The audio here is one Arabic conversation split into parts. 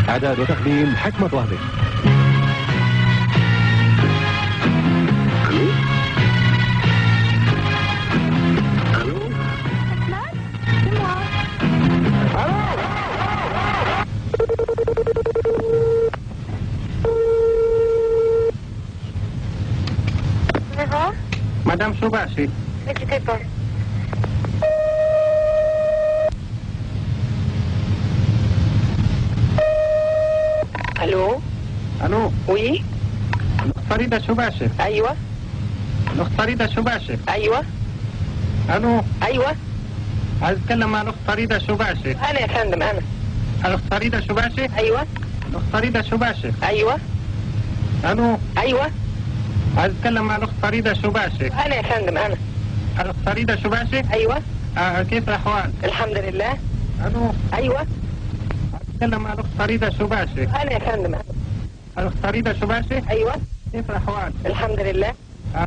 إعداد وتقديم حكمة وهبي. Madame Choubachi. Ne quittez pas. Allô? Allô? Oui? الأخت فريدة شوباشي. أيوة. الأخت فريدة شوباشي. أيوة. ألو؟ أيوة. عايز أتكلم مع الأخت فريدة شوباشي. أنا يا فندم أنا. الأخت فريدة شوباشي؟ أيوة. الأخت فريدة شوباشي. أيوة. ألو؟ أيوة. عايز أتكلم مع الأخت فريدة شوباشي. أنا يا فندم أنا. الأخت فريدة شوباشي؟ أيوة. كيف الأحوال؟ الحمد لله. ألو؟ أيوة. عايز أتكلم مع الأخت فريدة شوباشي. أنا يا فندم أنا. الأخت فريدة شوباشي؟ أيوة. كيف الأحوال؟ الحمد لله.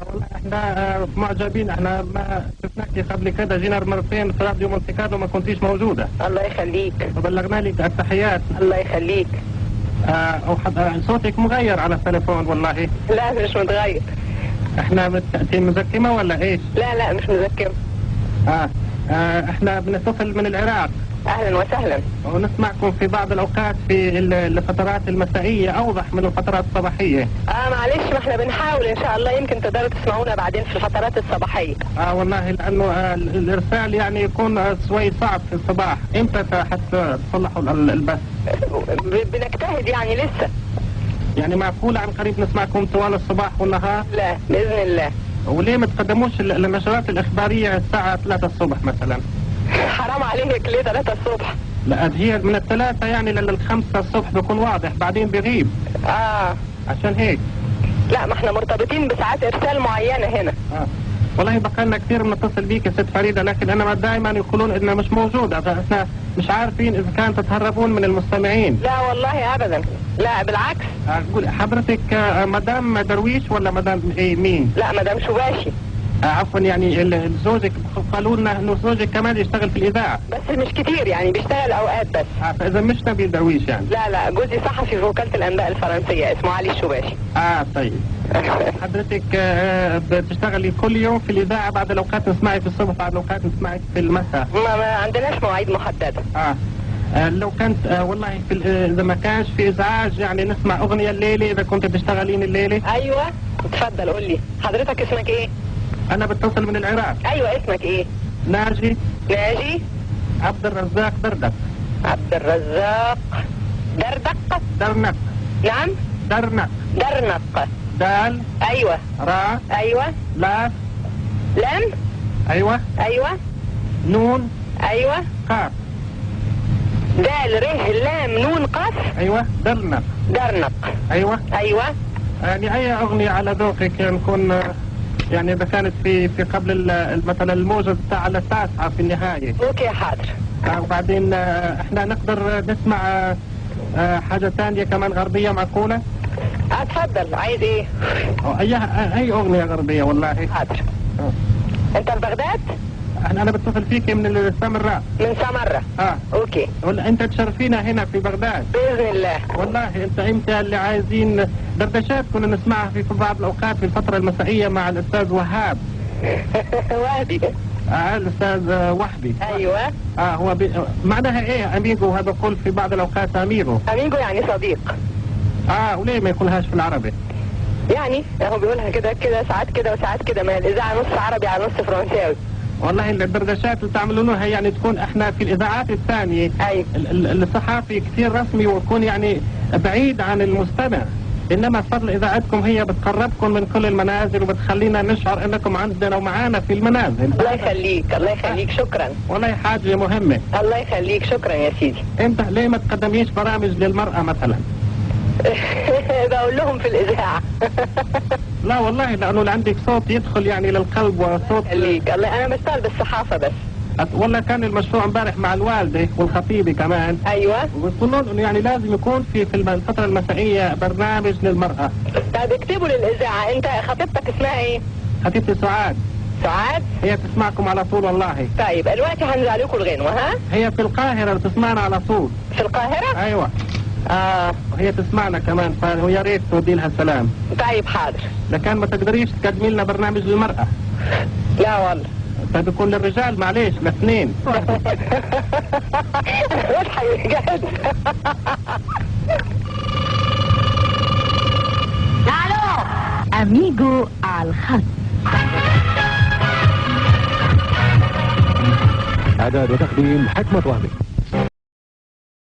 والله احنا معجبين، احنا ما شفناكي قبل كده، جينا مرتين في راديو مونتي كارلو ما كنتيش موجودة. الله يخليك. وبلغنا لك التحيات. الله يخليك. صوتك مغير على التليفون والله. لا مش متغير. احنا مزكمة ولا ايش؟ لا مش مذكرة. احنا بنتصل من العراق. أهلا وسهلا. ونسمعكم في بعض الأوقات في الفترات المسائية أوضح من الفترات الصباحية. معلش، ما احنا بنحاول إن شاء الله، يمكن تقدروا تسمعونا بعدين في الفترات الصباحية. والله لأنه الإرسال يعني يكون شوي صعب في الصباح. إمتى حتى تصلحوا البث؟ بنجتهد يعني لسه. يعني معقول عن قريب نسمعكم طوال الصباح والنهار؟ لا بإذن الله. وليه ما تقدموش النشرات الإخبارية الساعة 3 الصبح مثلا؟ حرام عليك، ليه 3 الصبح؟ لا هي من 3 يعني لل5 الصبح بيكون واضح، بعدين بيغيب. عشان هيك. لا ما احنا مرتبطين بساعات ارسال معينة هنا. والله بقى لنا كثير بنتصل بيك يا ست فريدة، لكن انا دائما يقولون انها مش موجودة، فاحنا مش عارفين اذا كان تتهربون من المستمعين. لا والله ابدا، لا بالعكس. اقول حضرتك مدام درويش ولا مدام مين؟ لا مدام شوباشي. عفوا، يعني زوجك قالوا لنا انه زوجك كمان يشتغل في الاذاعه. بس مش كتير يعني، بيشتغل اوقات بس. فاذا مش نبيل درويش يعني. لا جوزي صحفي في وكالة الانباء الفرنسية، اسمه علي الشوباشي. طيب. حضرتك بتشتغلي كل يوم في الاذاعه، بعد الاوقات نسمعك في الصبح، بعد الاوقات نسمعك في المساء؟ ما عندناش مواعيد محددة. لو كانت والله اذا ما كانش في ازعاج يعني نسمع اغنية الليلة، اذا كنت تشتغلين الليلة. ايوه اتفضل قول لي، حضرتك اسمك ايه؟ انا بتصل من العراق. ايوه اسمك ايه؟ ناجي عبد الرزاق دردق. عبد الرزاق درنق. نعم درنق. دال. ايوه. راء. ايوه. لاف. لام. ايوه. نون. ايوه. قاف. دال ر لام نون قاف. ايوه. درنق. ايوه. يعني اي اغنية على ذوقك نكون يعني اذا كانت في قبل مثلا الموجز بتاع على 9 في النهاية. اوكي حاضر. وبعدين احنا نقدر نسمع حاجة ثانية كمان غربية معقولة؟ اتفضل، عايز ايه؟ اي اغنية غربية والله. حاضر. انت في بغداد؟ انا بتصل فيك من السامراء. من سامرة. اوكي. انت تشرفينا هنا في بغداد باذن الله. والله انت اللي عايزين دردشات كنا نسمعها في بعض الاوقات في الفترة المسائية مع الاستاذ وهاب. وهبي. الاستاذ وحبي. ايوه. هو معناها ايه اميجو؟ هذا بقول في بعض الاوقات اميجو يعني صديق. وليه ما يقولهاش في العربي؟ يعني هو بيقولها كده ساعات كده وساعات كده، ما الاذاعه نص عربي على نص فرنساوي. والله الدردشات اللي تعملونها يعني تكون احنا في الاذاعات الثانية. ايوه. الصحافي كثير رسمي ويكون يعني بعيد عن المستمع، انما فضل اذاعتكم هي بتقربكم من كل المنازل وبتخلينا نشعر انكم عندنا ومعانا في المنازل. الله يخليك شكرا. والله حاجة مهمة. الله يخليك شكرا يا سيدي. انت ليه ما تقدميش برامج للمرأة مثلا؟ بقول لهم في الإذاعة. لا والله لأنه عندك صوت يدخل يعني للقلب وصوت. خليك الله، أنا بشتغل بالصحافة بس. والله كان المشروع امبارح مع الوالدة والخطيبة كمان. أيوة. ويقولون إنه يعني لازم يكون في الفترة المسائية برنامج للمرأة. طيب اكتبوا للإذاعة. أنت خطيبتك اسمها إيه؟ خطيبتي سعاد. هي تسمعكم على طول والله. طيب دلوقتي هنزل لكم الغنوة. هي في القاهرة بتسمعنا على طول. في القاهرة؟ أيوة. وهي تسمعنا كمان، فيا ريت تودي لها السلام. طيب حاضر. لكن ما تقدريش تقدمي لنا برنامج للمرأة؟ لا والله. طيب يكون للرجال معليش الاثنين. اصحى بجد. الو اميجو على الخط. اعداد وتقديم حكمة وهبي.